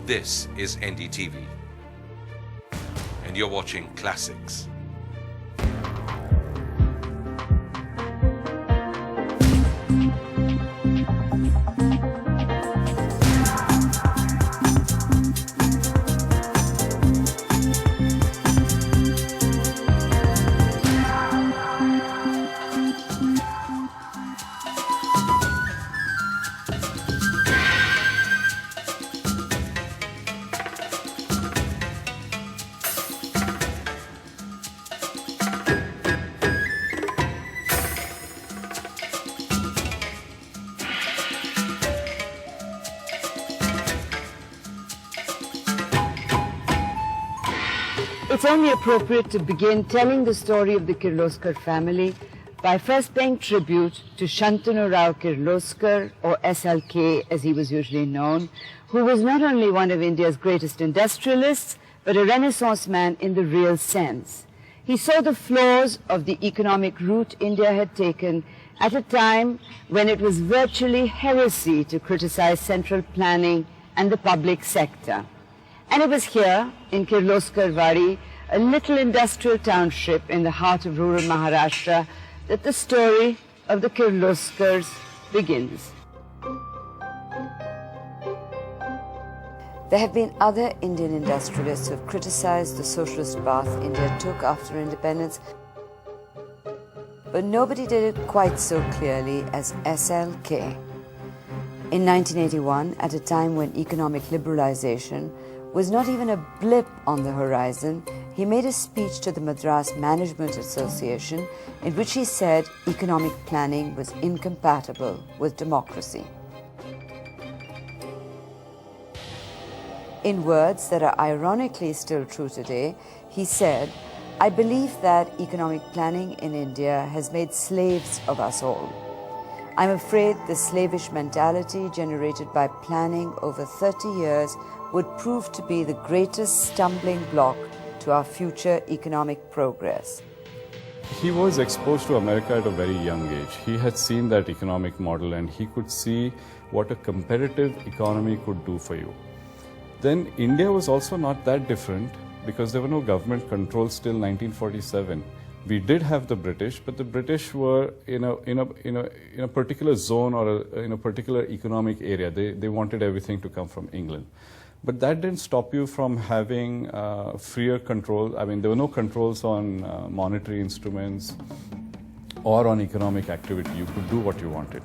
This is NDTV, and you're watching Classics. It's only appropriate to begin telling the story of the Kirloskar family by first paying tribute to Shantanu Rao Kirloskar, or SLK as he was usually known, who was not only one of India's greatest industrialists, but a Renaissance man in the real sense. He saw the flaws of the economic route India had taken at a time when it was virtually heresy to criticize central planning and the public sector. And it was here, in Kirloskar, a little industrial township in the heart of rural Maharashtra, that the story of the Kirloskars begins. There have been other Indian industrialists who have criticized the socialist path India took after independence, but nobody did it quite so clearly as SLK. In 1981, at a time when economic liberalization was not even a blip on the horizon, he made a speech to the Madras Management Association in which he said economic planning was incompatible with democracy. In words that are ironically still true today, he said, "I believe that economic planning in India has made slaves of us all. I'm afraid the slavish mentality generated by planning over 30 years would prove to be the greatest stumbling block to our future economic progress." He was exposed to America at a very young age. He had seen that economic model and he could see what a competitive economy could do for you. Then India was also not that different because there were no government controls till 1947. We did have the British, but the British were in a particular zone or in a particular economic area. They wanted everything to come from England. But that didn't stop you from having freer control. I mean, there were no controls on monetary instruments or on economic activity. You could do what you wanted.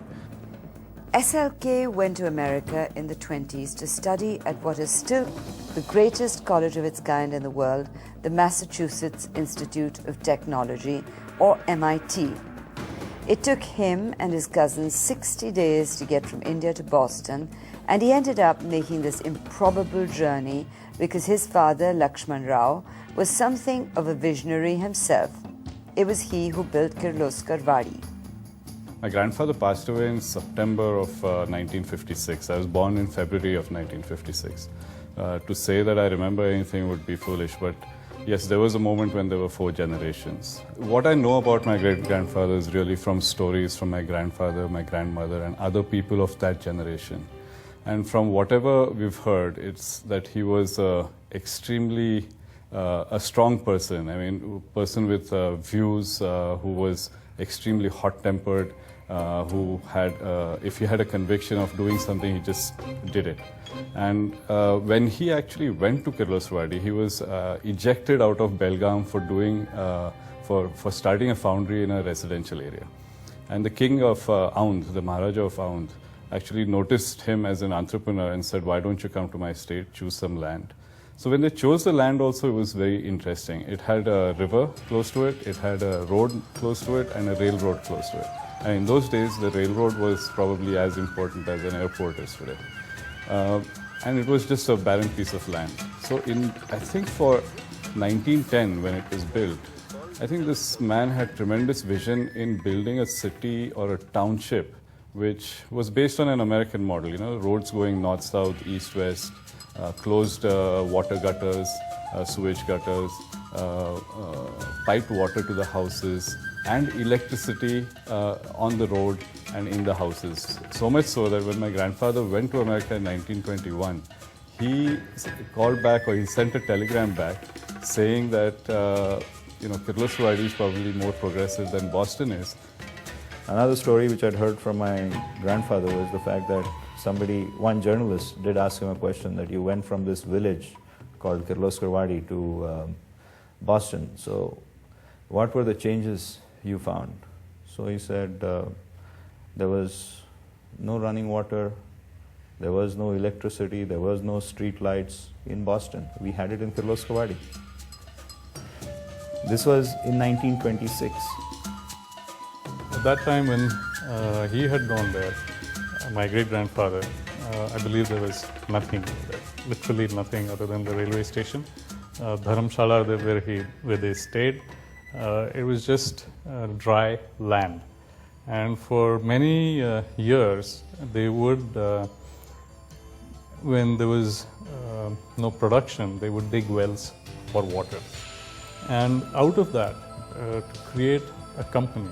SLK went to America in the 20s to study at what is still the greatest college of its kind in the world, the Massachusetts Institute of Technology, or MIT. It took him and his cousins 60 days to get from India to Boston, and he ended up making this improbable journey because his father, Lakshman Rao, was something of a visionary himself. It was he who built Kirloskar. My grandfather passed away in September of 1956. I was born in February of 1956. To say that I remember anything would be foolish, but yes, there was a moment when there were 4 generations. What I know about my great-grandfather is really from stories from my grandfather, my grandmother, and other people of that generation. And from whatever we've heard, it's that he was extremely a strong person. I mean, a person with views, who was extremely hot-tempered, who had, if he had a conviction of doing something, he just did it. And when he actually went to Kirloskar, he was ejected out of Belgaum for doing, for starting a foundry in a residential area. And the king of Aundh, the Maharaja of Aundh, actually noticed him as an entrepreneur and said, "Why don't you come to my state, choose some land?" So when they chose the land also, it was very interesting. It had a river close to it, it had a road close to it, and a railroad close to it. And in those days, the railroad was probably as important as an airport is today. And it was just a barren piece of land. So I think for 1910, when it was built, I think this man had tremendous vision in building a city or a township which was based on an American model, you know, roads going north-south, east-west, closed water gutters, sewage gutters, piped water to the houses, and electricity on the road and in the houses. So much so that when my grandfather went to America in 1921, he called back, or he sent a telegram back saying that, Kirloskar is probably more progressive than Boston is. Another story which I'd heard from my grandfather was the fact that one journalist did ask him a question, that you went from this village called Kirloskar to Boston. So what were the changes you found? So he said there was no running water, there was no electricity, there was no street lights in Boston. We had it in Kirloskar. This was in 1926. At that time when he had gone there, my great-grandfather, I believe there was nothing there, literally nothing other than the railway station. Dharamshala, where they stayed, it was just dry land. And for many years, they would, when there was no production, they would dig wells for water. And out of that, to create a company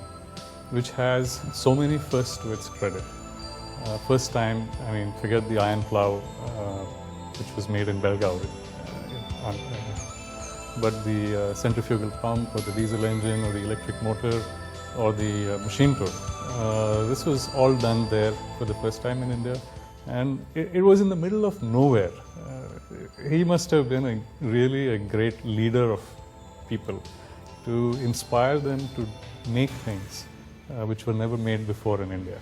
which has so many firsts to its credit. First time, forget the iron plow, which was made in Belgaum, but the centrifugal pump, or the diesel engine, or the electric motor, or the machine tool. This was all done there for the first time in India, and it was in the middle of nowhere. He must have been really a great leader of people, to inspire them to make things which were never made before in India.